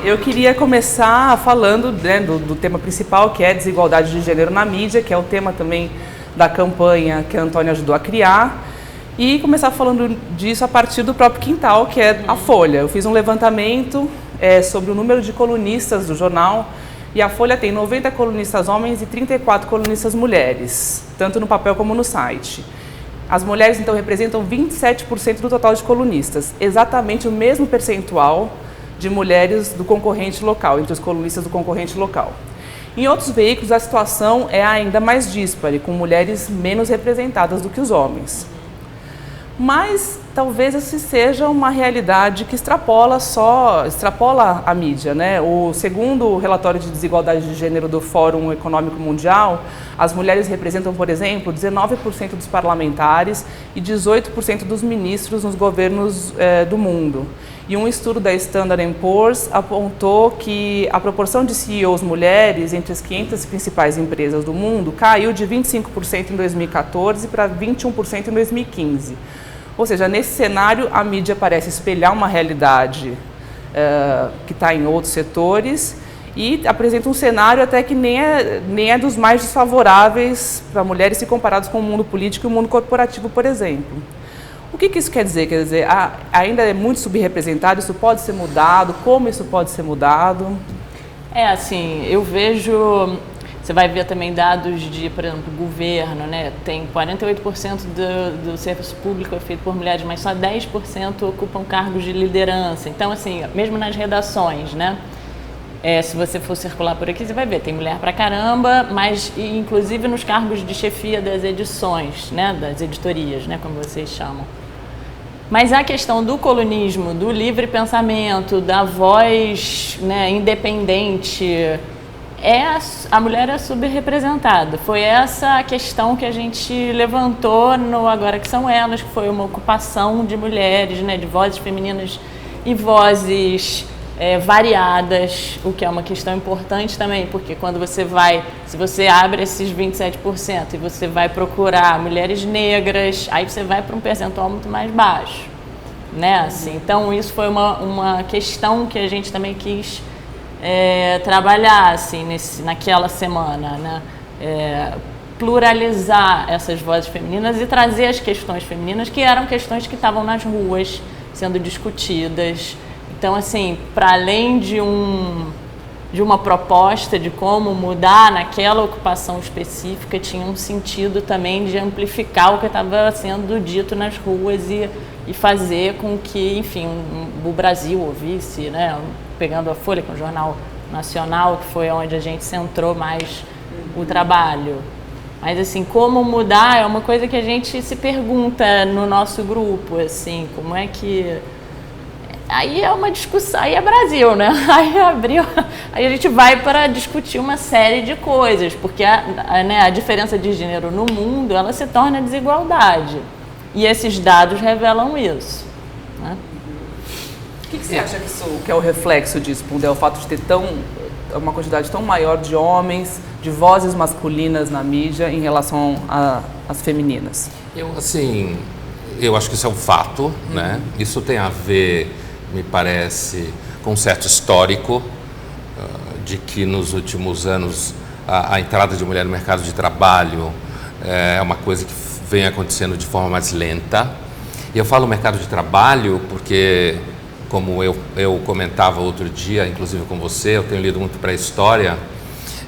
Eu queria começar falando, né, do tema principal, que é desigualdade de gênero na mídia, que é o tema também da campanha que a Antônia ajudou a criar, e começar falando disso a partir do próprio quintal, que é a Folha. Eu fiz um levantamento sobre o número de colunistas do jornal, e a Folha tem 90 colunistas homens e 34 colunistas mulheres, tanto no papel como no site. As mulheres, então, representam 27% do total de colunistas, exatamente o mesmo percentual de mulheres do concorrente local, entre os colunistas do concorrente local. Em outros veículos, a situação é ainda mais díspare, com mulheres menos representadas do que os homens. Mas talvez essa seja uma realidade que extrapola a mídia, né? Segundo o relatório de desigualdade de gênero do Fórum Econômico Mundial, as mulheres representam, por exemplo, 19% dos parlamentares e 18% dos ministros nos governos do mundo. E um estudo da Standard & Poor's apontou que a proporção de CEOs mulheres entre as 500 principais empresas do mundo caiu de 25% em 2014 para 21% em 2015. Ou seja, nesse cenário, a mídia parece espelhar uma realidade que está em outros setores e apresenta um cenário até que nem é dos mais desfavoráveis para mulheres se comparados com o mundo político e o mundo corporativo, por exemplo. O que isso quer dizer? Quer dizer, ainda é muito subrepresentado, isso pode ser mudado, como isso pode ser mudado? Assim, eu vejo... Você vai ver também dados de, por exemplo, governo, né? Tem 48% do serviço público é feito por mulheres, mas só 10% ocupam cargos de liderança. Então, assim, mesmo nas redações, né? Se você for circular por aqui, você vai ver, tem mulher pra caramba, mas inclusive nos cargos de chefia das edições, né? Das editorias, né? Como vocês chamam. Mas a questão do colunismo, do livre pensamento, da voz, né, independente... a mulher é subrepresentada. Foi essa a questão que a gente levantou no Agora Que São Elas, que foi uma ocupação de mulheres, né, de vozes femininas e vozes variadas, o que é uma questão importante também, porque quando se você abre esses 27% e você vai procurar mulheres negras, aí você vai para um percentual muito mais baixo, né? Assim, então isso foi uma questão que a gente também quis trabalhar assim, naquela semana, né? Pluralizar essas vozes femininas e trazer as questões femininas, que eram questões que estavam nas ruas sendo discutidas. Então, assim, para além de uma proposta de como mudar naquela ocupação específica, tinha um sentido também de amplificar o que estava sendo dito nas ruas e fazer com que, enfim, o Brasil ouvisse, né? Pegando a Folha, que é um jornal nacional, que foi onde a gente centrou mais o trabalho. Mas, assim, como mudar é uma coisa que a gente se pergunta no nosso grupo, assim, como é que... Aí é uma discussão, aí é Brasil, né? Aí a gente vai para discutir uma série de coisas, porque a diferença de gênero no mundo, ela se torna desigualdade. E esses dados revelam isso, né? O que você acha que é o reflexo disso, Pundé? O fato de ter uma quantidade tão maior de homens, de vozes masculinas na mídia em relação às femininas? Eu acho que isso é um fato, né? Isso tem a ver, me parece, com um certo histórico de que nos últimos anos a entrada de mulher no mercado de trabalho é uma coisa que vem acontecendo de forma mais lenta. E eu falo mercado de trabalho porque, como eu comentava outro dia, inclusive com você, eu tenho lido muito para a história,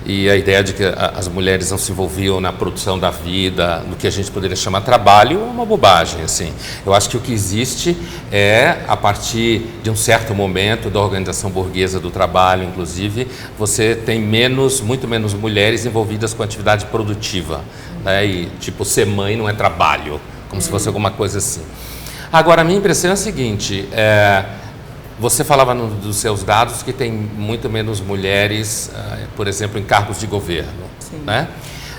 e a ideia de que as mulheres não se envolviam na produção da vida, no que a gente poderia chamar trabalho, é uma bobagem, assim. Eu acho que o que existe é, a partir de um certo momento da organização burguesa do trabalho, inclusive, você tem muito menos mulheres envolvidas com atividade produtiva, né? E, tipo, ser mãe não é trabalho, como se fosse alguma coisa assim. Agora, a minha impressão é a seguinte, você falava dos seus dados que tem muito menos mulheres, por exemplo, em cargos de governo, né?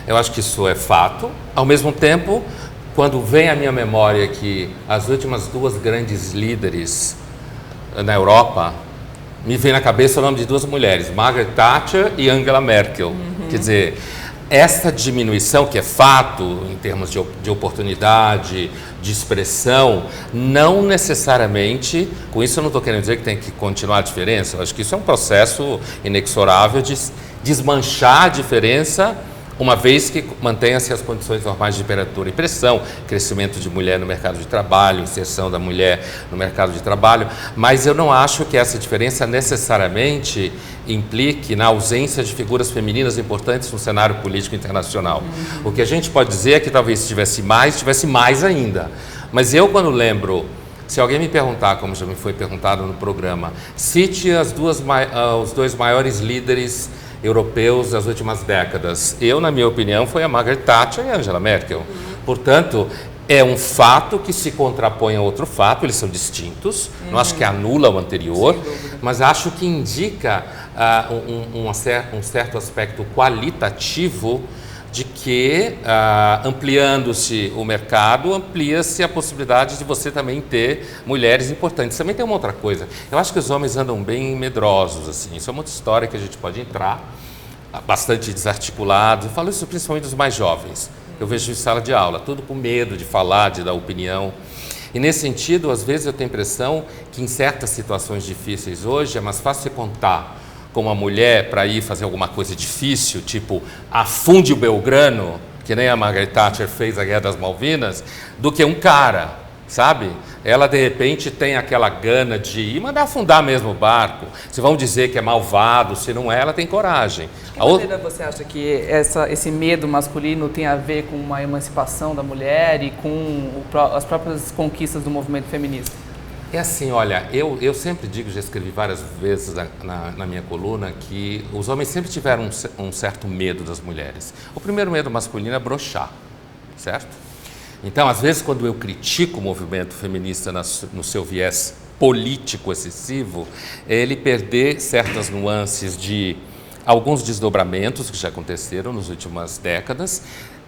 Eu acho que isso é fato. Ao mesmo tempo, quando vem à minha memória que as últimas duas grandes líderes na Europa, me vem na cabeça o nome de duas mulheres, Margaret Thatcher e Angela Merkel. Quer dizer, esta diminuição, que é fato em termos de oportunidade, de expressão, não necessariamente, com isso eu não estou querendo dizer que tem que continuar a diferença, eu acho que isso é um processo inexorável de desmanchar a diferença, uma vez que mantenha-se as condições normais de temperatura e pressão, crescimento de mulher no mercado de trabalho, inserção da mulher no mercado de trabalho, mas eu não acho que essa diferença necessariamente implique na ausência de figuras femininas importantes no cenário político internacional. O que a gente pode dizer é que talvez tivesse mais ainda. Mas eu, quando lembro, se alguém me perguntar, como já me foi perguntado no programa, cite os dois maiores líderes europeus das últimas décadas. Eu, na minha opinião, foi a Margaret Thatcher e a Angela Merkel. Portanto, é um fato que se contrapõe a outro fato, eles são distintos, não acho que anula o anterior, mas acho que indica um certo aspecto qualitativo de que, ampliando-se o mercado, amplia-se a possibilidade de você também ter mulheres importantes. Também tem uma outra coisa, eu acho que os homens andam bem medrosos, assim. Isso é uma outra história que a gente pode entrar, bastante desarticulados. Eu falo isso principalmente dos mais jovens. Eu vejo em sala de aula, tudo com medo de falar, de dar opinião. E nesse sentido, às vezes eu tenho a impressão que em certas situações difíceis hoje é mais fácil você contar com uma mulher para ir fazer alguma coisa difícil, tipo afunde o Belgrano, que nem a Margaret Thatcher fez a Guerra das Malvinas, do que um cara, sabe? Ela, de repente, tem aquela gana de ir mandar afundar mesmo o barco. Se vão dizer que é malvado, se não é, ela tem coragem. De que maneira você acha que esse medo masculino tem a ver com uma emancipação da mulher e com as próprias conquistas do movimento feminista? É assim, olha, eu sempre digo, já escrevi várias vezes na minha coluna, que os homens sempre tiveram um certo medo das mulheres. O primeiro medo masculino é broxar, certo? Então, às vezes, quando eu critico o movimento feminista no seu viés político excessivo, é ele perder certas nuances de alguns desdobramentos que já aconteceram nas últimas décadas,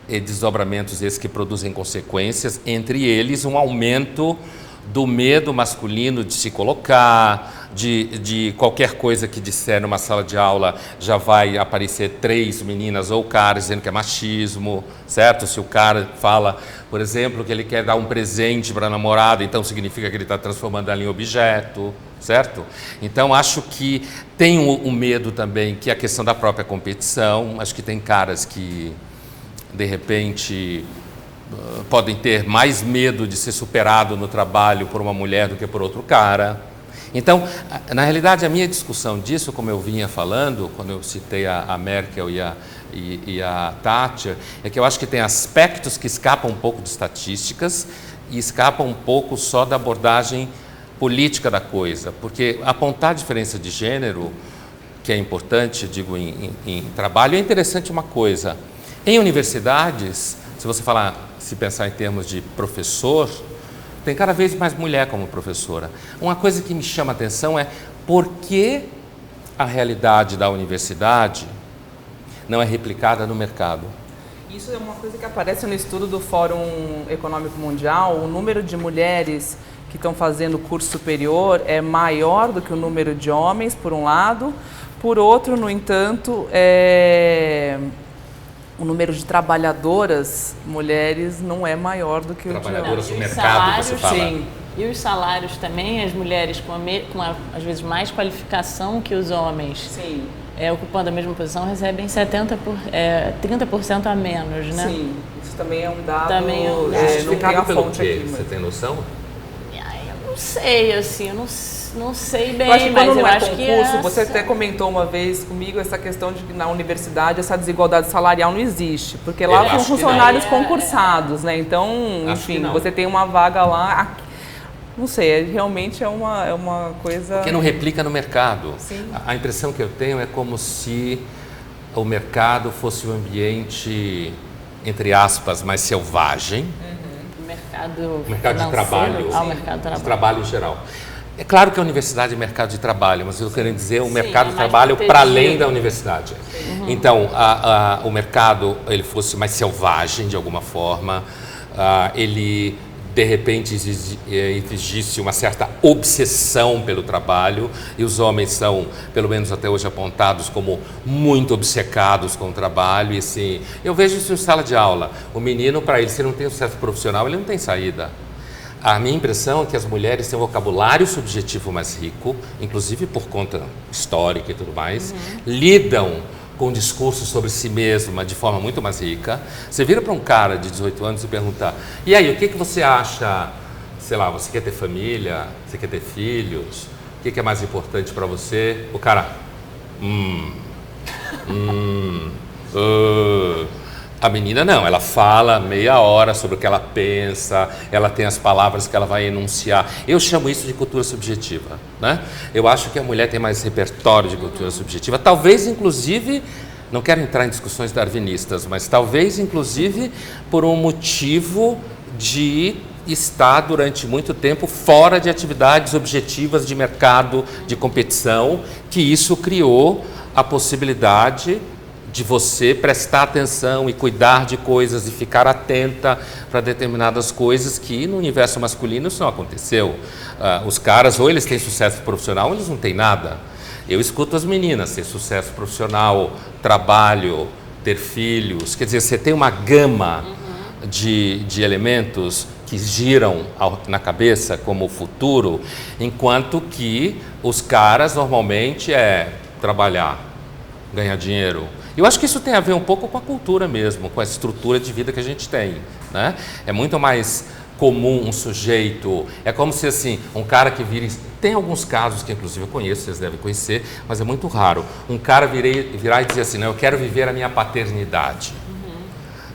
e desdobramentos esses que produzem consequências, entre eles um aumento do medo masculino de se colocar, de qualquer coisa que disser numa sala de aula já vai aparecer 3 meninas ou caras dizendo que é machismo, certo? Se o cara fala, por exemplo, que ele quer dar um presente para a namorada, então significa que ele está transformando ela em objeto, certo? Então acho que tem um medo também, que é a questão da própria competição. Acho que tem caras que, de repente, podem ter mais medo de ser superado no trabalho por uma mulher do que por outro cara. Então, na realidade, a minha discussão disso, como eu vinha falando, quando eu citei a Merkel e a Thatcher, é que eu acho que tem aspectos que escapam um pouco de estatísticas e escapam um pouco só da abordagem política da coisa, porque apontar a diferença de gênero, que é importante, digo, em trabalho, é interessante uma coisa. Em universidades, se pensar em termos de professor, tem cada vez mais mulher como professora. Uma coisa que me chama a atenção é por que a realidade da universidade não é replicada no mercado. Isso é uma coisa que aparece no estudo do Fórum Econômico Mundial. O número de mulheres que estão fazendo curso superior é maior do que o número de homens, por um lado. Por outro, no entanto, o número de trabalhadoras mulheres não é maior do que o de homens. Trabalhadoras do mercado, você fala. Sim. E os salários também, as mulheres às vezes mais qualificação que os homens, sim, ocupando a mesma posição, recebem 30% a menos, né? Sim, isso também é um dado. Também é um dado. Não tem a pelo fonte quê? aqui. Você tem noção? Eu não sei, assim, eu não sei bem, Eu acho que mas quando eu não é acho concurso, que você até comentou uma vez comigo essa questão de que na universidade essa desigualdade salarial não existe, porque lá são funcionários concursados, né? Então, enfim, você tem uma vaga lá, não sei, realmente é uma coisa... Porque não replica no mercado. Sim. A impressão que eu tenho é como se o mercado fosse um ambiente, entre aspas, mais selvagem. O mercado de trabalho. O mercado de trabalho. De trabalho em geral. É claro que a universidade é mercado de trabalho, mas eu quero dizer o mercado de mais trabalho protegido. para além da universidade. Então, o mercado ele fosse mais selvagem de alguma forma, ele de repente exigisse uma certa obsessão pelo trabalho, e os homens são, pelo menos até hoje, apontados como muito obcecados com o trabalho. E assim, eu vejo isso em sala de aula. O menino, para ele, se não tem sucesso profissional, ele não tem saída. A minha impressão é que as mulheres têm um vocabulário subjetivo mais rico, inclusive por conta histórica e tudo mais, lidam com um discurso sobre si mesma de forma muito mais rica. Você vira para um cara de 18 anos e pergunta: e aí, o que você acha? Sei lá, você quer ter família? Você quer ter filhos? O que é mais importante para você? O cara... A menina não, ela fala meia hora sobre o que ela pensa, ela tem as palavras que ela vai enunciar. Eu chamo isso de cultura subjetiva, né? Eu acho que a mulher tem mais repertório de cultura subjetiva, talvez inclusive, não quero entrar em discussões darwinistas, mas talvez inclusive por um motivo de estar durante muito tempo fora de atividades objetivas de mercado, de competição, que isso criou a possibilidade de você prestar atenção e cuidar de coisas e ficar atenta para determinadas coisas que no universo masculino isso não aconteceu. Os caras, ou eles têm sucesso profissional, ou eles não têm nada. Eu escuto as meninas ter sucesso profissional, trabalho, ter filhos. Quer dizer, você tem uma gama de elementos que giram na cabeça como o futuro, enquanto que os caras normalmente trabalhar, ganhar dinheiro. Eu acho que isso tem a ver um pouco com a cultura mesmo, com a estrutura de vida que a gente tem, né? É muito mais comum um sujeito, é como se assim, um cara que vira, tem alguns casos que inclusive eu conheço, vocês devem conhecer, mas é muito raro, um cara virar e dizer assim, não, eu quero viver a minha paternidade.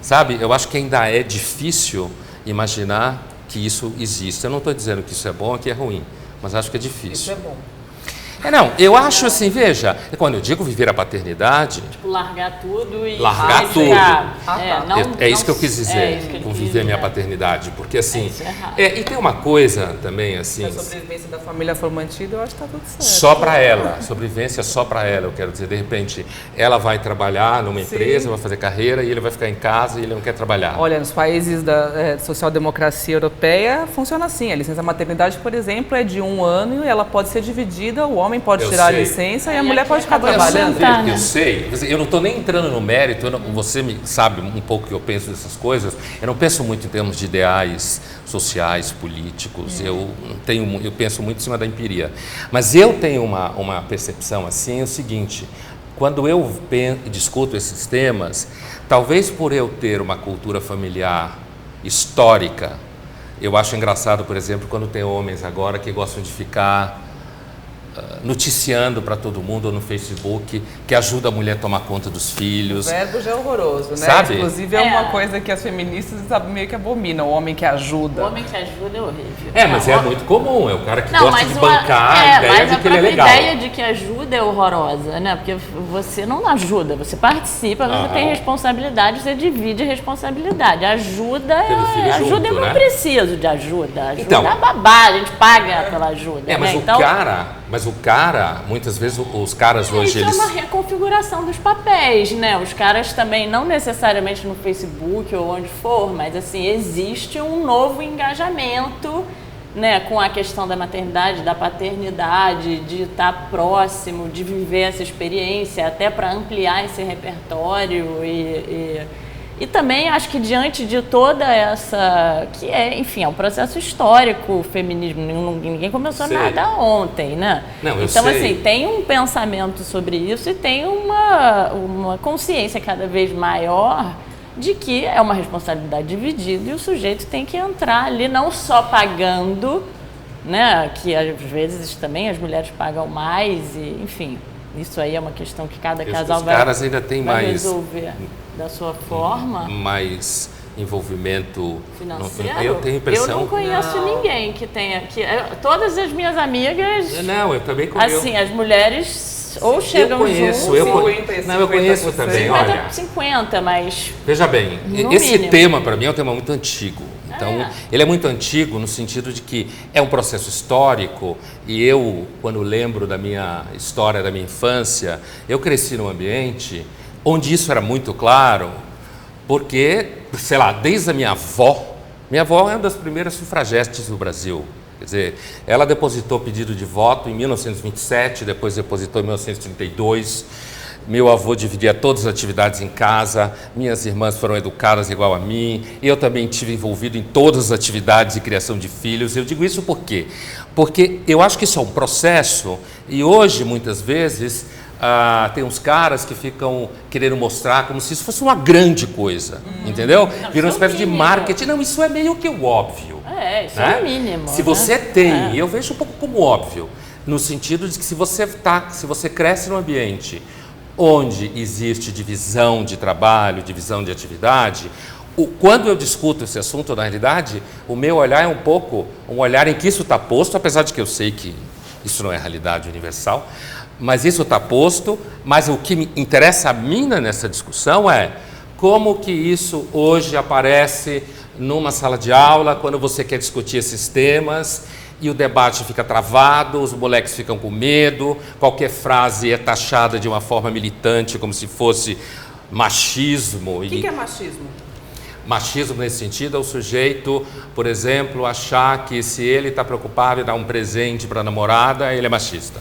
Sabe, eu acho que ainda é difícil imaginar que isso existe. Eu não estou dizendo que isso é bom ou que é ruim, mas acho que é difícil. Isso é bom. Não, eu acho assim, veja, quando eu digo viver a paternidade... Tipo, largar tudo e... Largar tudo. É isso que eu quis dizer, com viver a minha paternidade, porque assim... e tem uma coisa também, assim... A sobrevivência da família for mantida, eu acho que está tudo certo. Só para ela, sobrevivência só para ela, eu quero dizer, de repente, ela vai trabalhar numa empresa, vai fazer carreira, e ele vai ficar em casa e ele não quer trabalhar. Olha, nos países da social-democracia europeia, funciona assim. A licença maternidade, por exemplo, é de 1 ano e ela pode ser dividida, o homem pode tirar a licença e a mulher pode ficar trabalhando. Eu sei, eu não estou nem entrando no mérito, você sabe um pouco o que eu penso dessas coisas, eu não penso muito em termos de ideais sociais, políticos, eu penso muito em cima da empiria. Mas eu tenho uma percepção assim, é o seguinte, quando eu discuto esses temas, talvez por eu ter uma cultura familiar histórica, eu acho engraçado, por exemplo, quando tem homens agora que gostam de ficar noticiando para todo mundo no Facebook que ajuda a mulher a tomar conta dos filhos. O verbo já é horroroso, né? Sabe? Inclusive é uma coisa que as feministas meio que abominam, o homem que ajuda. O homem que ajuda é horrível. Mas é muito comum, é o cara que gosta de bancar a ideia de que ele é legal. A ideia de que ajuda é horrorosa, né? Porque você não ajuda, você participa, você tem responsabilidade, você divide a responsabilidade. Ajuda eu não preciso de ajuda. Ajuda é babá, a gente paga pela ajuda. Mas o cara, muitas vezes os caras hoje... Isso é uma reconfiguração dos papéis, né? Os caras também, não necessariamente no Facebook ou onde for, mas assim, existe um novo engajamento, né, com a questão da maternidade, da paternidade, de estar próximo, de viver essa experiência, até para ampliar esse repertório e também acho que diante de toda essa, que é, enfim, é um processo histórico, o feminismo, ninguém começou nada ontem, né? Então, assim, tem um pensamento sobre isso e tem uma consciência cada vez maior de que é uma responsabilidade dividida e o sujeito tem que entrar ali não só pagando, né? Que às vezes também as mulheres pagam mais e, enfim, isso aí é uma questão que cada casal vai resolver da sua forma. Mais envolvimento financeiro. Eu tenho a impressão... Eu não conheço ninguém que tenha... todas as minhas amigas... Não, eu também conheço. Assim, as mulheres ou chegam juntos... Eu conheço também, 50, mas... Veja bem, esse tema para mim é um tema muito antigo. Então, ele é muito antigo no sentido de que é um processo histórico e eu, quando lembro da minha história, da minha infância, eu cresci num ambiente onde isso era muito claro, porque, sei lá, desde a minha avó, Minha avó é uma das primeiras sufragestes do Brasil. Quer dizer, ela depositou pedido de voto em 1927, depois depositou em 1932. Meu avô dividia todas as atividades em casa, minhas irmãs foram educadas igual a mim, eu também estive envolvido em todas as atividades de criação de filhos. Eu digo isso por quê? Porque eu acho que isso é um processo e hoje, muitas vezes, tem uns caras que ficam querendo mostrar como se isso fosse uma grande coisa, entendeu? Vira uma espécie de marketing. Não, isso é meio que o óbvio. Isso é o mínimo. Se você tem, eu vejo um pouco como óbvio, no sentido de que se você cresce num ambiente onde existe divisão de trabalho, divisão de atividade, quando eu discuto esse assunto, na realidade, o meu olhar é um pouco um olhar em que isso está posto, apesar de que eu sei que isso não é realidade universal, mas isso está posto, mas o que me interessa a mim nessa discussão é como que isso hoje aparece numa sala de aula, quando você quer discutir esses temas, e o debate fica travado, os moleques ficam com medo, qualquer frase é taxada de uma forma militante, como se fosse machismo. O que é machismo? Machismo, nesse sentido, é o sujeito, por exemplo, achar que se ele está preocupado em dar um presente para a namorada, ele é machista.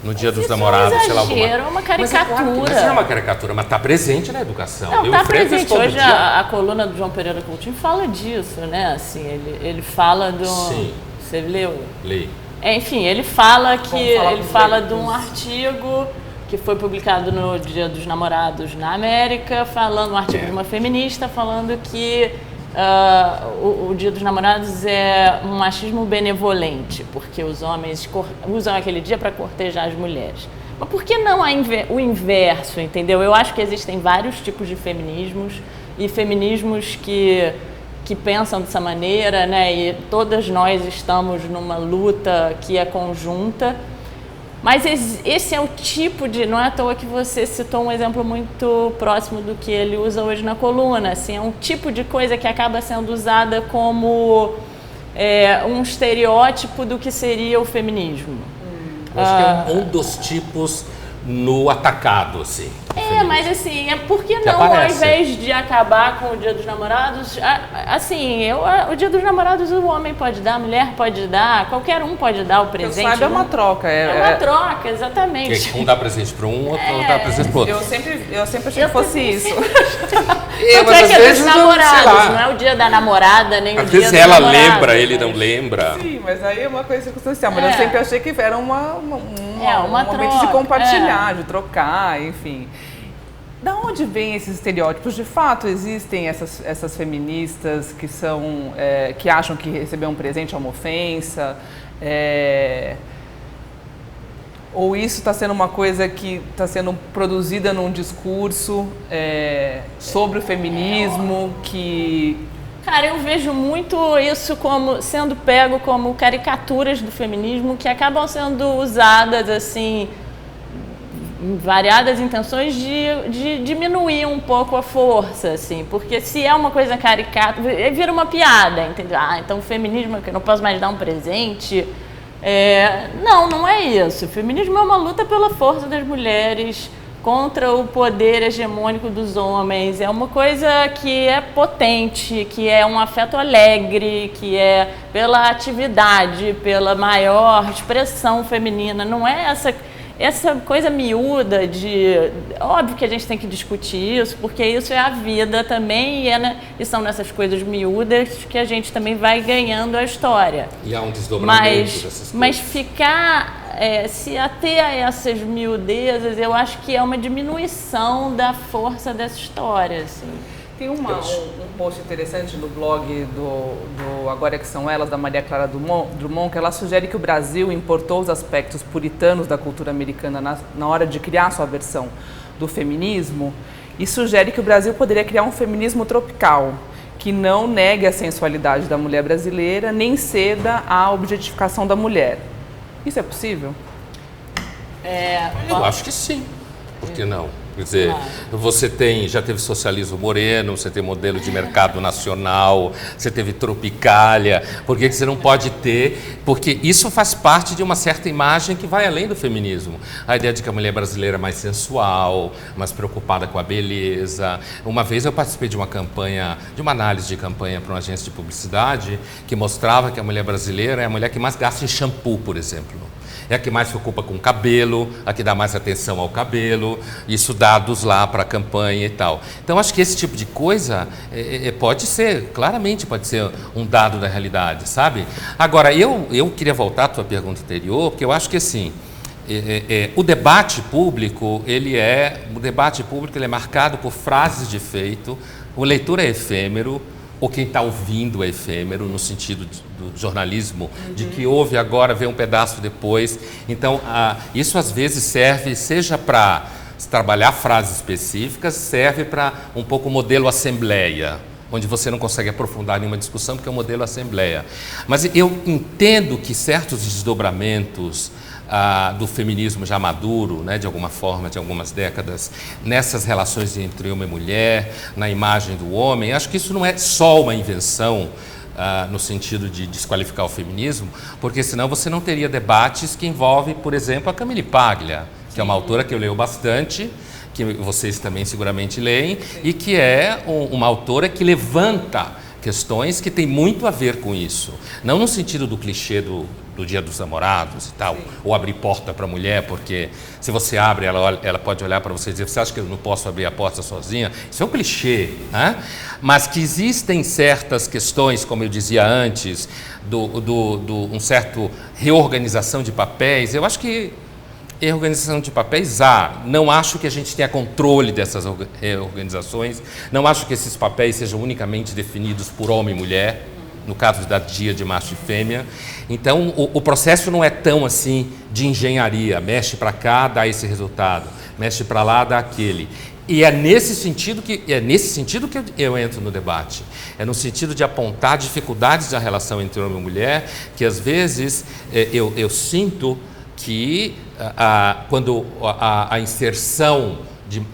No dia dos namorados, sei lá, alguma... É uma caricatura. Mas não é uma caricatura, mas está presente na educação. Não, está presente. Hoje dia. A coluna do João Pereira Coutinho fala disso, né? Assim, ele fala do... Sim. Você leu? Li. Enfim, ele fala de um artigo que foi publicado no Dia dos Namorados na América, um artigo de uma feminista falando que o Dia dos Namorados é um machismo benevolente, porque os homens usam aquele dia para cortejar as mulheres. Mas por que não o inverso, entendeu? Eu acho que existem vários tipos de feminismos e feminismos que pensam dessa maneira, né? E todas nós estamos numa luta que é conjunta. Mas esse é o tipo de... Não é à toa que você citou um exemplo muito próximo do que ele usa hoje na coluna. Assim, é um tipo de coisa que acaba sendo usada como um estereótipo do que seria o feminismo. Eu acho que é um dos tipos no atacado, assim. Mas assim, por que não, ao invés de acabar com o Dia dos Namorados, assim, o Dia dos Namorados o homem pode dar, a mulher pode dar, qualquer um pode dar o presente. Sabe, é uma troca. É uma troca, exatamente. Que um dá presente para um, outro dá presente para o outro. Eu sempre achei que fosse isso. Mas é que é dos namorados, não é o dia da namorada, nem o dia do namorado. Às vezes ela lembra, ele não lembra. Sim, mas aí é uma coisa circunstancial. Mas eu sempre achei que era um momento de compartilhar, de trocar, enfim. Da onde vêm esses estereótipos? De fato, existem essas feministas que acham que receber um presente é uma ofensa? Ou isso está sendo uma coisa que está sendo produzida num discurso sobre o feminismo que... Cara, eu vejo muito isso como sendo pego como caricaturas do feminismo que acabam sendo usadas assim... variadas intenções de diminuir um pouco a força, assim, porque se é uma coisa caricata, vira uma piada, entendeu? Então o feminismo é que eu não posso mais dar um presente. Não é isso. O feminismo é uma luta pela força das mulheres contra o poder hegemônico dos homens. É uma coisa que é potente, que é um afeto alegre, que é pela atividade, pela maior expressão feminina. Não é essa coisa miúda de... Óbvio que a gente tem que discutir isso, porque isso é a vida também, e são nessas coisas miúdas que a gente também vai ganhando a história. E há um desdobramento dessas coisas. Mas ficar... se ater a essas miudezas, eu acho que é uma diminuição da força dessa história, assim. Tem um post interessante no blog do Agora que São Elas, da Maria Clara Drummond, que ela sugere que o Brasil importou os aspectos puritanos da cultura americana na hora de criar sua versão do feminismo, e sugere que o Brasil poderia criar um feminismo tropical, que não negue a sensualidade da mulher brasileira, nem ceda à objetificação da mulher. Isso é possível? Eu acho que sim. Por que não? Quer dizer, você já teve socialismo moreno, você tem modelo de mercado nacional, você teve Tropicália. Por que você não pode ter? Porque isso faz parte de uma certa imagem que vai além do feminismo. A ideia de que a mulher brasileira é mais sensual, mais preocupada com a beleza. Uma vez eu participei de uma campanha, de uma análise de campanha para uma agência de publicidade que mostrava que a mulher brasileira é a mulher que mais gasta em shampoo, por exemplo. É a que mais se ocupa com o cabelo, a que dá mais atenção ao cabelo, isso dados lá para a campanha e tal. Então, acho que esse tipo de coisa pode ser, claramente pode ser um dado da realidade, sabe? Agora, eu queria voltar à tua pergunta anterior, porque eu acho que assim, o debate público, ele é marcado por frases de efeito, o leitor é efêmero, ou quem está ouvindo é efêmero, no sentido do jornalismo, de que ouve agora, vê um pedaço depois. Então, isso às vezes serve, seja para trabalhar frases específicas, serve para um pouco o modelo assembleia, onde você não consegue aprofundar nenhuma discussão, porque é o modelo assembleia. Mas eu entendo que certos desdobramentos do feminismo já maduro, né, de alguma forma, de algumas décadas, nessas relações entre homem e mulher, na imagem do homem, acho que isso não é só uma invenção no sentido de desqualificar o feminismo, porque senão você não teria debates que envolvem, por exemplo, a Camille Paglia, que é uma autora que eu leio bastante, que vocês também seguramente leem, e que é uma autora que levanta questões que têm muito a ver com isso. Não no sentido do clichê do Dia dos Namorados e tal, ou abrir porta para a mulher, porque se você abre, ela pode olhar para você e dizer, você acha que eu não posso abrir a porta sozinha? Isso é um clichê, né? Mas que existem certas questões, como eu dizia antes, um certo reorganização de papéis. Eu acho que reorganização de papéis não acho que a gente tenha controle dessas reorganizações, não acho que esses papéis sejam unicamente definidos por homem e mulher, no caso da dia de macho e fêmea. Então, o processo não é tão assim de engenharia, mexe para cá, dá esse resultado, mexe para lá, dá aquele. E é nesse sentido que eu entro no debate. É no sentido de apontar dificuldades da relação entre homem e mulher, que às vezes eu sinto que quando a inserção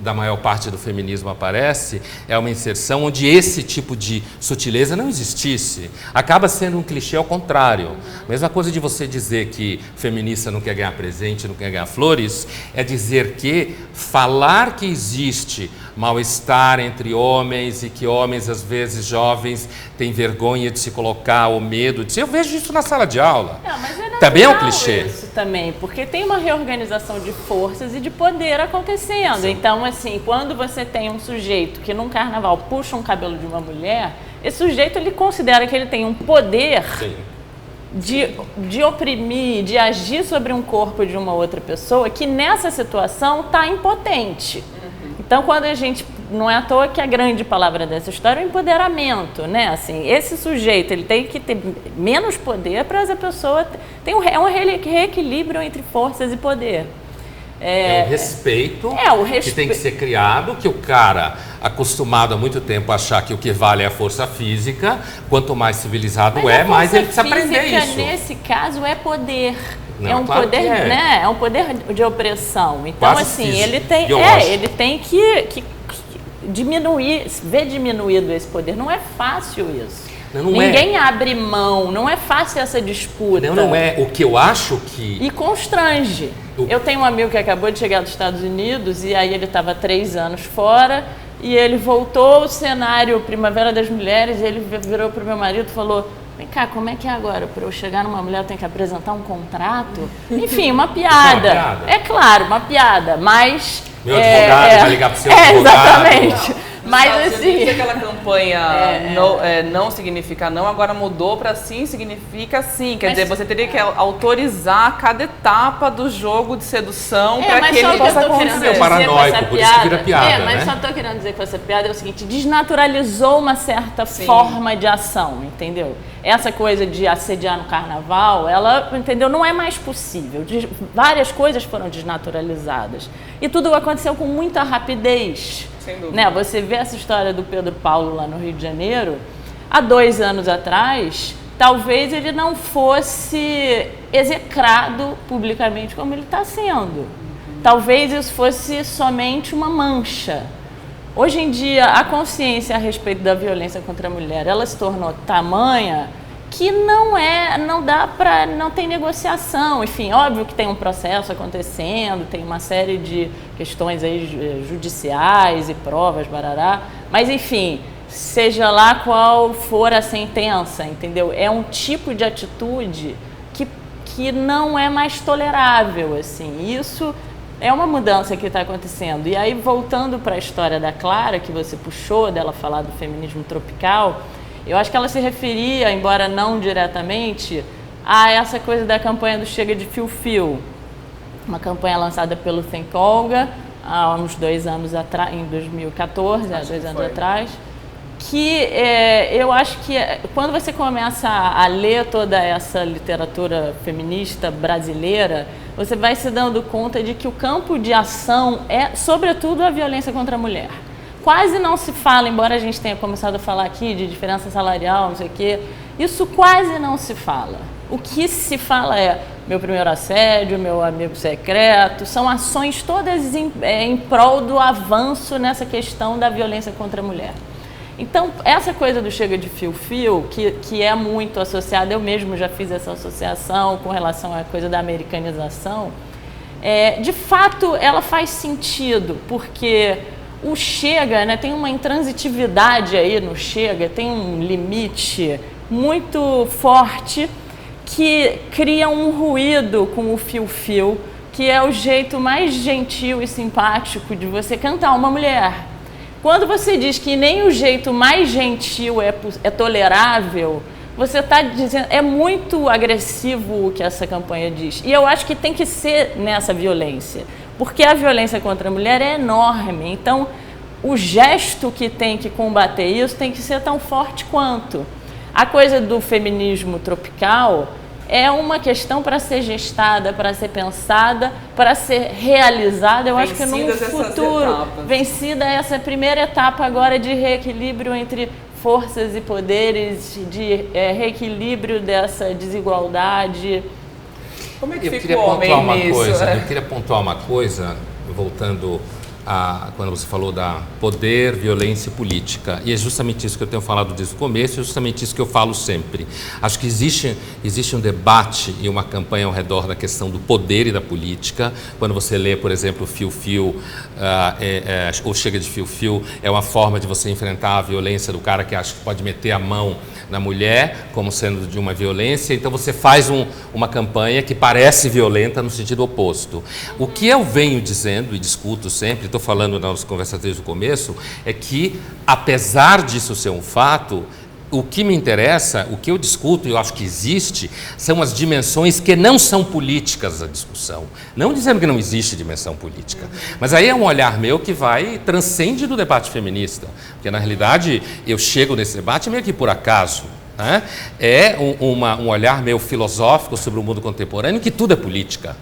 da maior parte do feminismo aparece, é uma inserção onde esse tipo de sutileza não existisse. Acaba sendo um clichê ao contrário. Mesma coisa de você dizer que feminista não quer ganhar presente, não quer ganhar flores, é dizer que falar que existe mal-estar entre homens e que homens, às vezes jovens, têm vergonha de se colocar ou medo de se... Eu vejo isso na sala de aula. Não, mas é também é um clichê. Isso também, porque tem uma reorganização de forças e de poder acontecendo. Sim. Então, assim, quando você tem um sujeito que num carnaval puxa um cabelo de uma mulher, esse sujeito ele considera que ele tem um poder de oprimir, de agir sobre um corpo de uma outra pessoa que nessa situação está impotente. Então, quando a gente, não é à toa que a grande palavra dessa história é o empoderamento, né? Assim, esse sujeito, ele tem que ter menos poder para essa pessoa... É um reequilíbrio entre forças e poder. É o respeito que tem que ser criado, que o cara, acostumado há muito tempo a achar que o que vale é a força física, quanto mais civilizado mais ele precisa aprender isso. Nesse caso, é poder. Não, é um claro poder, né? É um poder de opressão. Então, quase assim, físico, ele tem que diminuir, ver diminuído esse poder. Não é fácil isso. Ninguém abre mão, não é fácil essa disputa. Não é. O que eu acho que... E constrange. Eu tenho um amigo que acabou de chegar dos Estados Unidos e aí ele estava 3 anos fora e ele voltou ao cenário Primavera das Mulheres e ele virou para o meu marido e falou... Vem cá, como é que é agora? Para eu chegar numa mulher eu tenho que apresentar um contrato? Enfim, uma piada. É claro, uma piada, mas... Meu advogado vai ligar para o seu advogado. Exatamente. Mas assim... aquela campanha não significa não, agora mudou para sim significa sim. Quer dizer, você teria que autorizar cada etapa do jogo de sedução para que ele possa acontecer. É paranoico, por isso que vira piada, mas só estou querendo dizer com essa piada é o seguinte, desnaturalizou uma certa forma de ação, entendeu? Essa coisa de assediar no carnaval, ela, entendeu, não é mais possível. Várias coisas foram desnaturalizadas. E tudo aconteceu com muita rapidez. Sem dúvida. Né? Você vê essa história do Pedro Paulo lá no Rio de Janeiro, há 2 anos atrás, talvez ele não fosse execrado publicamente como ele está sendo. talvez isso fosse somente uma mancha. Hoje em dia, a consciência a respeito da violência contra a mulher, ela se tornou tamanha que não tem negociação. Enfim, óbvio que tem um processo acontecendo, tem uma série de questões aí judiciais e provas, barará, mas enfim, seja lá qual for a sentença, entendeu? É um tipo de atitude que não é mais tolerável, assim. Isso é uma mudança que está acontecendo. E aí, voltando para a história da Clara, que você puxou, dela falar do feminismo tropical, eu acho que ela se referia, embora não diretamente, a essa coisa da campanha do Chega de Fio-Fio. Uma campanha lançada pelo Think Olga há uns 2 anos atrás, em 2014, há 2 anos atrás, que eu acho que quando você começa a ler toda essa literatura feminista brasileira, você vai se dando conta de que o campo de ação é, sobretudo, a violência contra a mulher. Quase não se fala, embora a gente tenha começado a falar aqui de diferença salarial, não sei o quê, isso quase não se fala. O que se fala é meu primeiro assédio, meu amigo secreto, são ações todas em prol do avanço nessa questão da violência contra a mulher. Então, essa coisa do Chega de Fio-Fio, que é muito associada, eu mesmo já fiz essa associação com relação à coisa da americanização, de fato ela faz sentido, porque o Chega, né, tem uma intransitividade aí no Chega, tem um limite muito forte que cria um ruído com o fio-fio, que é o jeito mais gentil e simpático de você cantar uma mulher. Quando você diz que nem o jeito mais gentil é tolerável, você está dizendo, é muito agressivo o que essa campanha diz. E eu acho que tem que ser nessa violência, porque a violência contra a mulher é enorme. Então, o gesto que tem que combater isso tem que ser tão forte quanto. A coisa do feminismo tropical é uma questão para ser gestada, para ser pensada, para ser realizada. Eu acho que num futuro, vencida essa primeira etapa agora de reequilíbrio entre forças e poderes, de reequilíbrio dessa desigualdade. Como é que fica o homem nisso? Eu queria pontuar uma coisa, voltando quando você falou da poder, violência e política. E é justamente isso que eu tenho falado desde o começo, é justamente isso que eu falo sempre. Acho que existe um debate e uma campanha ao redor da questão do poder e da política. Quando você lê, por exemplo, Fio-Fio, ou Chega de Fio-Fio, é uma forma de você enfrentar a violência do cara que acha que pode meter a mão na mulher, como sendo de uma violência. Então você faz uma campanha que parece violenta no sentido oposto. O que eu venho dizendo e discuto sempre, estou falando nas conversas desde o começo, é que, apesar disso ser um fato, o que me interessa, o que eu discuto e eu acho que existe, são as dimensões que não são políticas da discussão. Não dizendo que não existe dimensão política, mas aí é um olhar meu que transcende do debate feminista, porque na realidade eu chego nesse debate meio que por acaso. Né? É um olhar meio filosófico sobre o mundo contemporâneo, que tudo é política.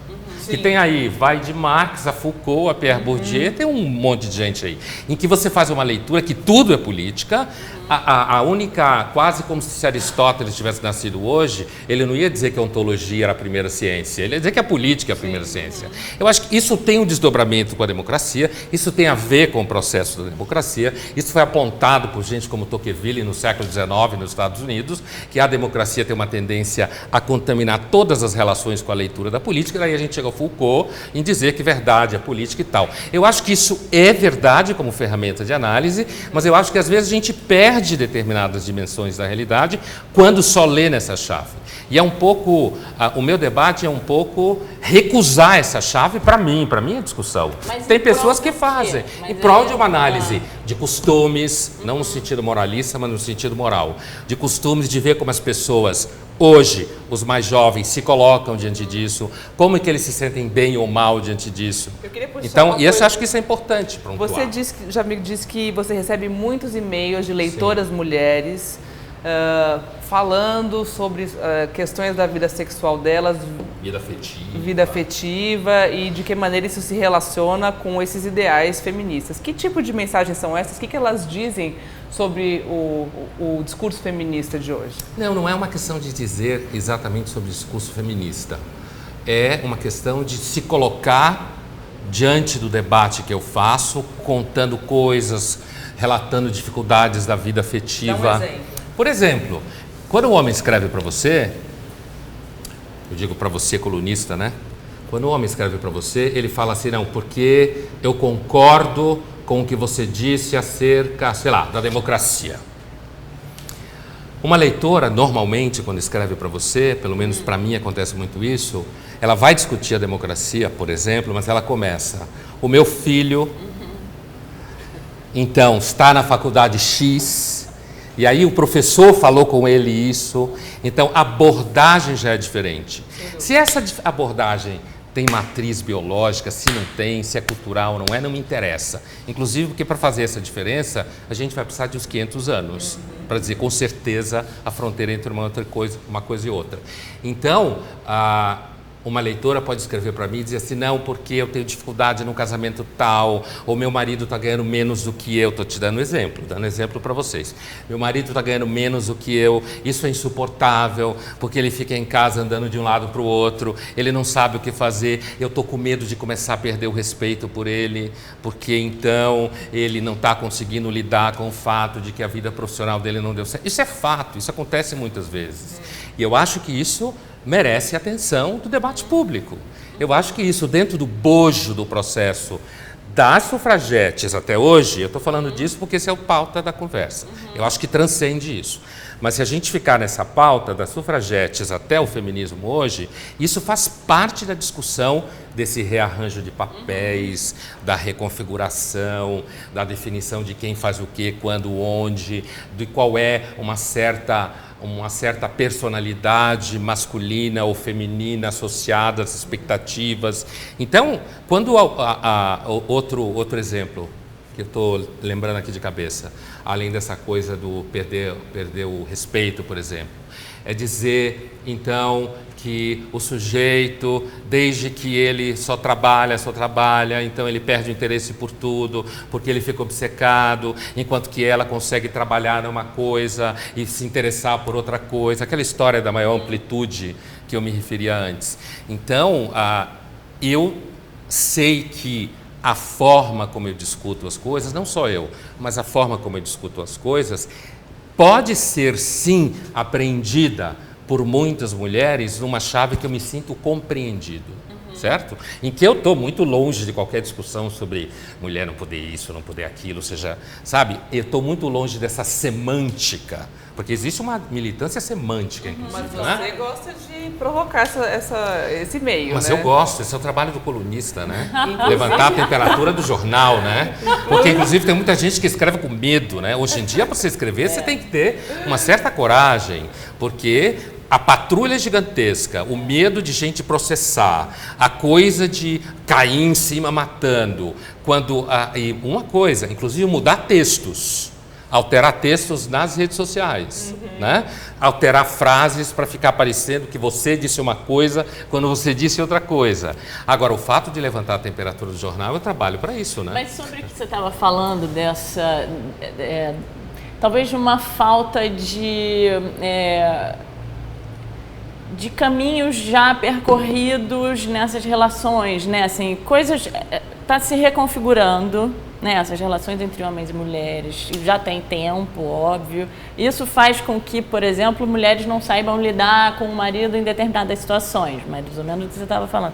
Que tem aí, vai de Marx a Foucault, a Pierre Bourdieu, tem um monte de gente aí, em que você faz uma leitura que tudo é política. A única, quase como se Aristóteles tivesse nascido hoje, ele não ia dizer que a ontologia era a primeira ciência, ele ia dizer que a política é a primeira ciência. Eu acho que isso tem um desdobramento com a democracia, isso tem a ver com o processo da democracia, isso foi apontado por gente como Tocqueville no século XIX nos Estados Unidos, que a democracia tem uma tendência a contaminar todas as relações com a leitura da política, e daí a gente chega ao Foucault em dizer que verdade é política e tal. Eu acho que isso é verdade como ferramenta de análise, mas eu acho que às vezes a gente perde determinadas dimensões da realidade quando só lê nessa chave. E é um pouco, o meu debate é um pouco recusar essa chave para minha discussão. Mas tem pessoas que fazem, em prol de uma análise de costumes, não no sentido moralista, mas no sentido moral, de costumes, de ver como as pessoas hoje, os mais jovens, se colocam diante disso, como é que eles se sentem bem ou mal diante disso. Então, e eu acho que isso é importante. Você já me disse que você recebe muitos e-mails de leitoras mulheres falando sobre questões da vida sexual delas, vida afetiva e de que maneira isso se relaciona com esses ideais feministas. Que tipo de mensagens são essas? O que elas dizem sobre o discurso feminista de hoje? Não é uma questão de dizer exatamente sobre o discurso feminista. É uma questão de se colocar diante do debate que eu faço, contando coisas, relatando dificuldades da vida afetiva. Dá um exemplo. Por exemplo, quando o homem escreve para você, eu digo para você, colunista, né? Quando o homem escreve para você, ele fala assim, não, porque eu concordo com o que você disse acerca, sei lá, da democracia. Uma leitora, normalmente, quando escreve para você, pelo menos para mim acontece muito isso, ela vai discutir a democracia, por exemplo, mas ela começa, o meu filho, então, está na faculdade X, e aí o professor falou com ele isso, então a abordagem já é diferente. Se essa abordagem tem matriz biológica, se não tem, se é cultural ou não é, não me interessa. Inclusive porque para fazer essa diferença, a gente vai precisar de uns 500 anos, para dizer com certeza a fronteira entre uma coisa e outra. Então, uma leitora pode escrever para mim e dizer assim, não, porque eu tenho dificuldade no casamento tal, ou meu marido está ganhando menos do que eu, estou te dando exemplo para vocês. Meu marido está ganhando menos do que eu, isso é insuportável, porque ele fica em casa andando de um lado para o outro, ele não sabe o que fazer, eu estou com medo de começar a perder o respeito por ele, porque então ele não está conseguindo lidar com o fato de que a vida profissional dele não deu certo. Isso é fato, isso acontece muitas vezes. E eu acho que isso merece a atenção do debate público. Eu acho que isso, dentro do bojo do processo das sufragetes até hoje, eu estou falando disso porque esse é o pauta da conversa. Eu acho que transcende isso. Mas se a gente ficar nessa pauta das sufragetes até o feminismo hoje, isso faz parte da discussão desse rearranjo de papéis, da reconfiguração, da definição de quem faz o quê, quando, onde, de qual é uma certa personalidade masculina ou feminina associada às expectativas. Então, quando outro exemplo que eu estou lembrando aqui de cabeça, além dessa coisa do perder o respeito, por exemplo, é dizer, então, que o sujeito, desde que ele só trabalha, então ele perde o interesse por tudo, porque ele fica obcecado, enquanto que ela consegue trabalhar numa coisa e se interessar por outra coisa, aquela história da maior amplitude que eu me referia antes. Então, eu sei que a forma como eu discuto as coisas, não só eu, mas a forma como eu discuto as coisas, pode ser sim apreendida por muitas mulheres numa chave que eu me sinto compreendido, certo? Em que eu estou muito longe de qualquer discussão sobre mulher não poder isso, não poder aquilo, ou seja, sabe? Eu estou muito longe dessa semântica, porque existe uma militância semântica, inclusive. Mas você gosta de provocar esse meio, Mas né? eu gosto, esse é o trabalho do colunista, né? Levantar a temperatura do jornal, né? Porque, inclusive, tem muita gente que escreve com medo, né? Hoje em dia, para você escrever, você tem que ter uma certa coragem, porque a patrulha é gigantesca, o medo de gente processar, a coisa de cair em cima matando, e uma coisa, inclusive mudar textos, alterar textos nas redes sociais, né? Alterar frases para ficar parecendo que você disse uma coisa quando você disse outra coisa. Agora, o fato de levantar a temperatura do jornal, eu trabalho para isso, né? Mas sobre o que você estava falando dessa, talvez uma falta de caminhos já percorridos nessas relações, né? Assim, coisas tá se reconfigurando, né? Essas relações entre homens e mulheres já tem tempo, óbvio. Isso faz com que, por exemplo, mulheres não saibam lidar com o marido em determinadas situações, mais ou menos o que você estava falando.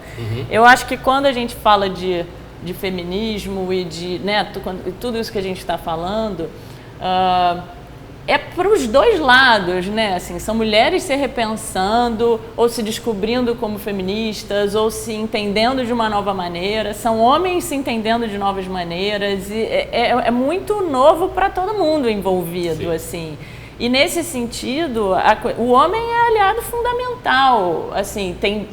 Eu acho que quando a gente fala de feminismo e de, né, tudo isso que a gente está falando, é para os dois lados, né? Assim, são mulheres se repensando ou se descobrindo como feministas ou se entendendo de uma nova maneira, são homens se entendendo de novas maneiras e é muito novo para todo mundo envolvido, Sim. assim. E nesse sentido, o homem é aliado fundamental, assim, tem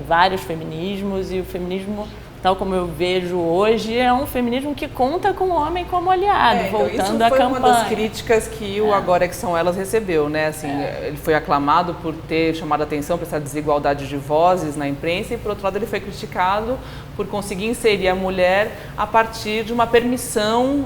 vários feminismos e o feminismo, tal como eu vejo hoje, é um feminismo que conta com o homem como aliado, voltando à campanha. Isso foi uma das críticas que o Agora que São Elas recebeu, né? Assim, ele foi aclamado por ter chamado a atenção para essa desigualdade de vozes na imprensa e, por outro lado, ele foi criticado por conseguir inserir a mulher a partir de uma permissão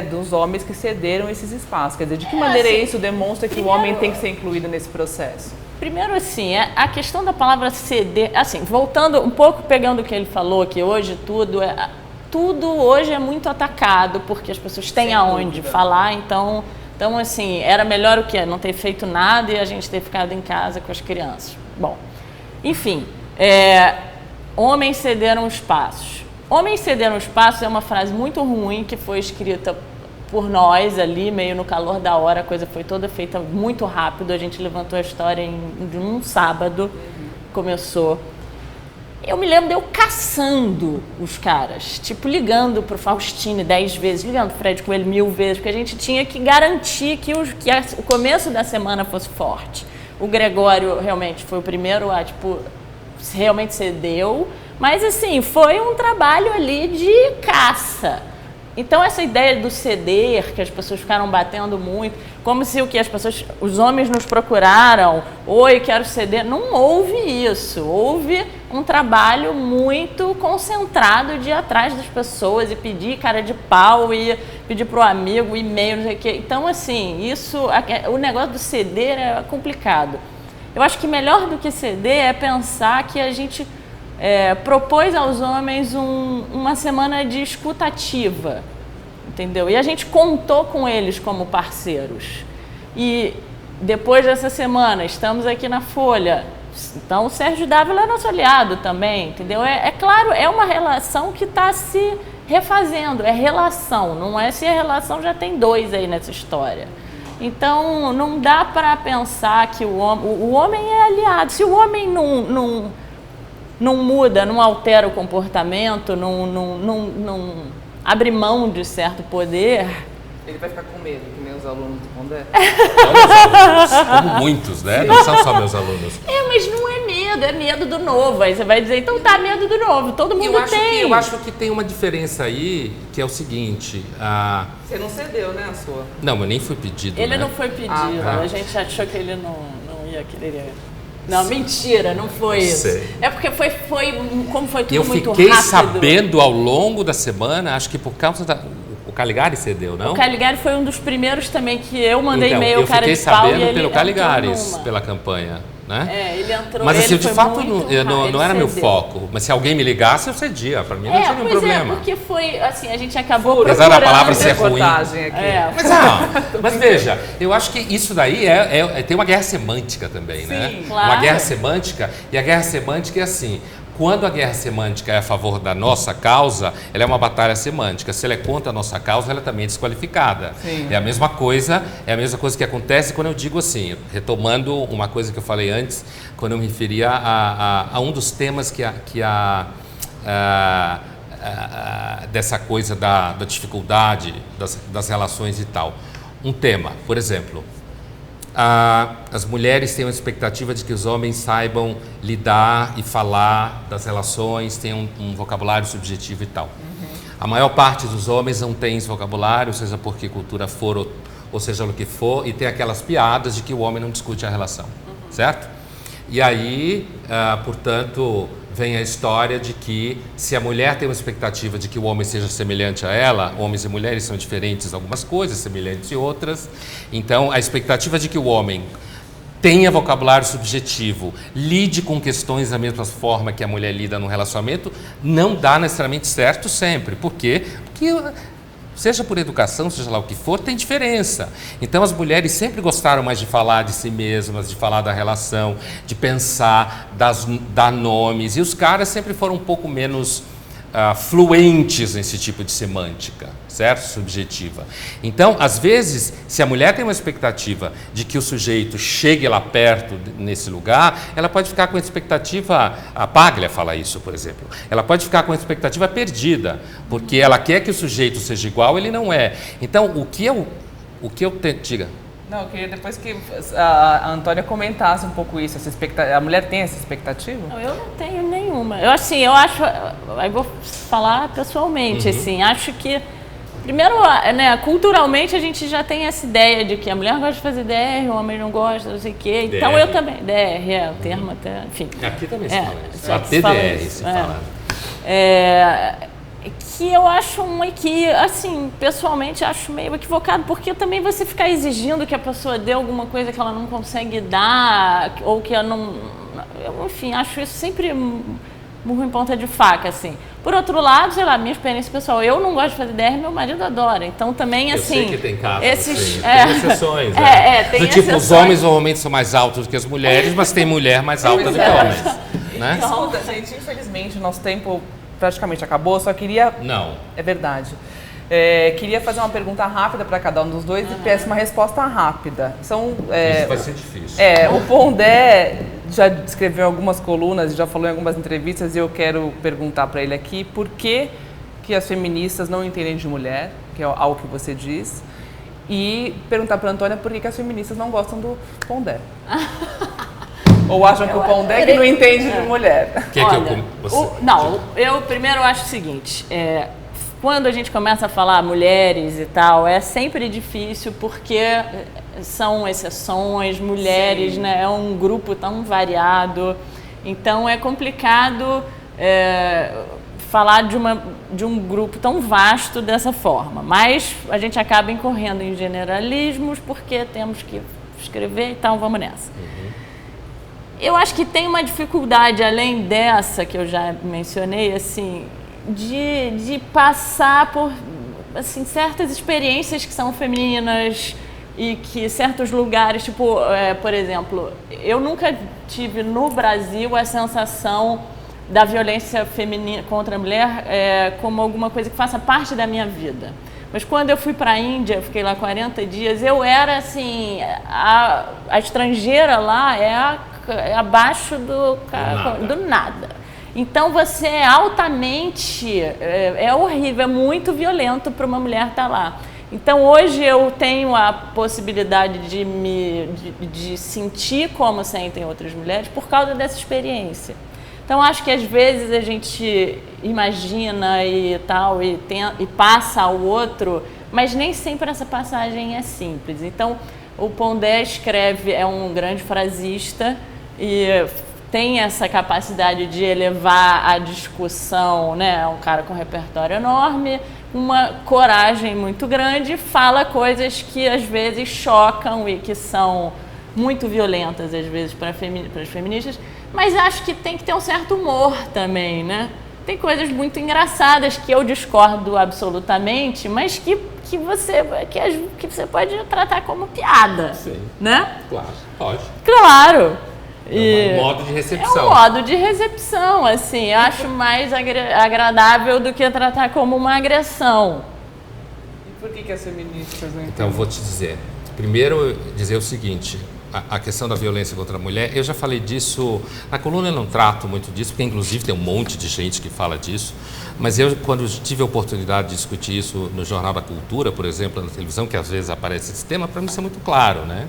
dos homens que cederam esses espaços. Quer dizer, de que maneira isso demonstra que o homem tem que ser incluído nesse processo? Primeiro, assim, a questão da palavra ceder, assim, voltando um pouco, pegando o que ele falou, que hoje tudo hoje é muito atacado, porque as pessoas têm aonde falar, então, assim, era melhor o quê? Não ter feito nada e a gente ter ficado em casa com as crianças. Bom, enfim, homens cederam espaços. Homens cederam espaços é uma frase muito ruim que foi escrita por nós ali, meio no calor da hora, a coisa foi toda feita muito rápido, a gente levantou a história de um sábado, começou. Eu me lembro de eu caçando os caras, tipo, ligando pro Faustini 10 vezes, ligando pro Fred Coelho 1000 vezes, porque a gente tinha que garantir que o começo da semana fosse forte. O Gregório realmente foi o primeiro a, tipo, realmente cedeu, mas assim, foi um trabalho ali de caça. Então essa ideia do ceder, que as pessoas ficaram batendo muito, como se os homens nos procuraram, oi, quero ceder, não houve isso, houve um trabalho muito concentrado de ir atrás das pessoas e pedir cara de pau e pedir pro amigo, e-mail, não sei o quê. Então assim, o negócio do ceder é complicado. Eu acho que melhor do que ceder é pensar que a gente propôs aos homens uma semana de escuta ativa, entendeu? E a gente contou com eles como parceiros. E depois dessa semana, estamos aqui na Folha. Então, o Sérgio Dávila é nosso aliado também, entendeu? É claro, é uma relação que está se refazendo, é relação, não é se a relação já tem dois aí nessa história. Então, não dá para pensar que o homem é aliado. Se o homem não muda, não altera o comportamento, não abre mão de certo poder... Ele vai ficar com medo, que meus alunos responder? Não meus alunos, como muitos, né? Não são só meus alunos. Mas não é medo do novo. Aí você vai dizer, então tá, medo do novo, todo mundo tem. Eu acho que tem uma diferença aí, que é o seguinte... Você não cedeu, né, a sua? Não, eu nem fui pedido, Ele né? não foi pedido, tá. A gente achou que ele não ia querer... Não, mentira, não foi isso. Sei. É porque como foi tudo muito rápido. Eu fiquei sabendo ao longo da semana, acho que por causa o Caligari cedeu, não? O Caligari foi um dos primeiros também que eu mandei então, e-mail, cara de pau, e ele eu fiquei sabendo pelo Caligaris, pela campanha, né? Ele entrou. Mas assim, ele de fato, não era meu foco. Mas se alguém me ligasse, eu cedia. Para mim não tinha nenhum problema. Porque foi, assim, a gente acabou procurando... Apesar da palavra ser ruim. Aqui. Mas veja, eu acho que isso daí tem uma guerra semântica também, né? Claro. Uma guerra semântica, e a guerra semântica é assim... Quando a guerra semântica é a favor da nossa causa, ela é uma batalha semântica. Se ela é contra a nossa causa, ela também é desqualificada. Sim. É a mesma coisa que acontece quando eu digo assim, retomando uma coisa que eu falei antes, quando eu me referia a um dos temas dessa coisa da dificuldade das relações e tal. Um tema, por exemplo... as mulheres têm uma expectativa de que os homens saibam lidar e falar das relações, tenham um vocabulário subjetivo e tal. A maior parte dos homens não tem esse vocabulário, seja por que cultura for ou seja o que for, e tem aquelas piadas de que o homem não discute a relação, certo? E aí, portanto, vem a história de que se a mulher tem uma expectativa de que o homem seja semelhante a ela, homens e mulheres são diferentes em algumas coisas, semelhantes em outras, então a expectativa de que o homem tenha vocabulário subjetivo, lide com questões da mesma forma que a mulher lida no relacionamento, não dá necessariamente certo sempre. Por quê? Porque... seja por educação, seja lá o que for, tem diferença. Então as mulheres sempre gostaram mais de falar de si mesmas, de falar da relação, de pensar, dar nomes. E os caras sempre foram um pouco menos fluentes nesse tipo de semântica, certo? Subjetiva. Então, às vezes, se a mulher tem uma expectativa de que o sujeito chegue lá perto nesse lugar, ela pode ficar com a expectativa, a Paglia fala isso, por exemplo, ela pode ficar com a expectativa perdida, porque ela quer que o sujeito seja igual, ele não é. Então, o que eu tento... Diga. Não, eu queria depois que a Antônia comentasse um pouco isso, essa expectativa. A mulher tem essa expectativa? Não, eu não tenho nenhuma. Eu acho, aí vou falar pessoalmente, assim, acho que, primeiro, né, culturalmente a gente já tem essa ideia de que a mulher gosta de fazer DR, o homem não gosta, não sei o quê. Então eu também, DR, o termo até, enfim. Aqui também se fala isso. A TDR se fala. que eu acho assim, pessoalmente acho meio equivocado, porque também você ficar exigindo que a pessoa dê alguma coisa que ela não consegue dar, ou que ela não... Enfim, acho isso sempre murro em ponta de faca, assim. Por outro lado, sei lá, minha experiência pessoal, eu não gosto de fazer DR, meu marido adora. Então também, assim... Eu sei que tem casos, esses, tem exceções. Tem do tipo, exceções. os homens normalmente são mais altos do que as mulheres, mas tem mulher mais alta do que homens. Né? Escuta, gente, infelizmente o nosso tempo praticamente acabou, só queria... Não. É verdade. Queria fazer uma pergunta rápida para cada um dos dois e peço uma resposta rápida. Isso vai ser difícil. O Pondé já escreveu algumas colunas, já falou em algumas entrevistas e eu quero perguntar para ele aqui por que as feministas não entendem de mulher, que é algo que você diz, e perguntar para a Antônia por que as feministas não gostam do Pondé. Ou acham que o Pondé que não entende de mulher. Eu primeiro acho o seguinte, quando a gente começa a falar mulheres e tal, é sempre difícil porque são exceções, mulheres, né? É um grupo tão variado, então é complicado falar de um grupo tão vasto dessa forma, mas a gente acaba incorrendo em generalismos porque temos que escrever, então vamos nessa. Eu acho que tem uma dificuldade, além dessa que eu já mencionei, assim, de passar por assim, certas experiências que são femininas e que certos lugares, tipo, por exemplo, eu nunca tive no Brasil a sensação da violência feminina contra a mulher como alguma coisa que faça parte da minha vida. Mas quando eu fui para a Índia, eu fiquei lá 40 dias, eu era assim, a estrangeira lá é abaixo do nada. Então você é altamente, é horrível, é muito violento para uma mulher estar lá. Então hoje eu tenho a possibilidade de sentir como sentem outras mulheres por causa dessa experiência. Então acho que às vezes a gente imagina e tal e passa ao outro, mas nem sempre essa passagem é simples. Então o Pondé escreve, é um grande frasista e tem essa capacidade de elevar a discussão, né? É um cara com um repertório enorme, uma coragem muito grande, fala coisas que às vezes chocam e que são muito violentas às vezes para as feministas, mas acho que tem que ter um certo humor também, né? Tem coisas muito engraçadas que eu discordo absolutamente, mas que você pode tratar como piada. Sim. Né? Claro, pode. Claro. É um modo de recepção. É um modo de recepção, assim, eu acho mais agradável do que tratar como uma agressão. E por que as feministas não entendem? Então, vou te dizer. Primeiro, dizer o seguinte, a questão da violência contra a mulher, eu já falei disso, na coluna eu não trato muito disso, porque inclusive tem um monte de gente que fala disso, mas eu, quando tive a oportunidade de discutir isso no Jornal da Cultura, por exemplo, na televisão, que às vezes aparece esse tema, para mim isso é muito claro, né?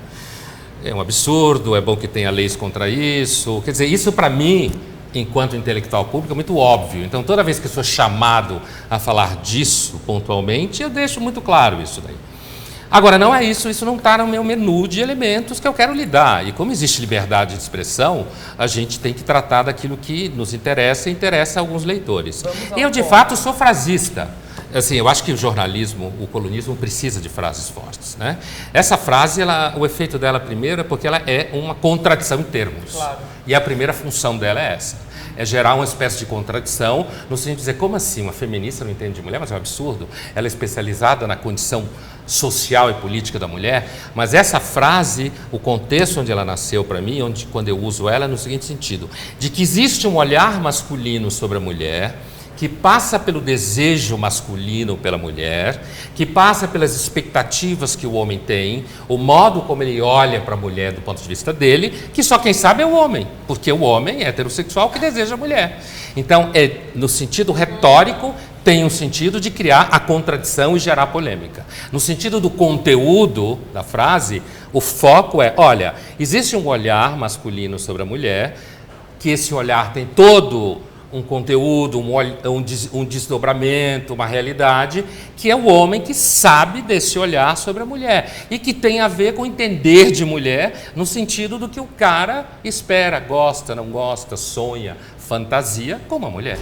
É um absurdo, é bom que tenha leis contra isso. Quer dizer, isso para mim, enquanto intelectual público, é muito óbvio. Então, toda vez que eu sou chamado a falar disso pontualmente, eu deixo muito claro isso daí. Agora, não é isso não está no meu menu de elementos que eu quero lidar. E como existe liberdade de expressão, a gente tem que tratar daquilo que nos interessa e interessa a alguns leitores. Eu, de fato, sou frasista. Assim, eu acho que o jornalismo, o colunismo precisa de frases fortes, né? Essa frase, o efeito dela primeiro é porque ela é uma contradição em termos. Claro. E a primeira função dela é essa. É gerar uma espécie de contradição, no sentido de dizer, como assim, uma feminista não entende de mulher? Mas é um absurdo. Ela é especializada na condição social e política da mulher, mas essa frase, o contexto onde ela nasceu para mim, quando eu uso ela, é no seguinte sentido, de que existe um olhar masculino sobre a mulher, que passa pelo desejo masculino pela mulher, que passa pelas expectativas que o homem tem, o modo como ele olha para a mulher do ponto de vista dele, que só quem sabe é o homem, porque o homem é heterossexual que deseja a mulher. Então, no sentido retórico, tem um sentido de criar a contradição e gerar polêmica. No sentido do conteúdo da frase, o foco é, olha, existe um olhar masculino sobre a mulher, que esse olhar tem todo um conteúdo, um desdobramento, uma realidade, que é o homem que sabe desse olhar sobre a mulher e que tem a ver com entender de mulher no sentido do que o cara espera, gosta, não gosta, sonha, fantasia como a mulher.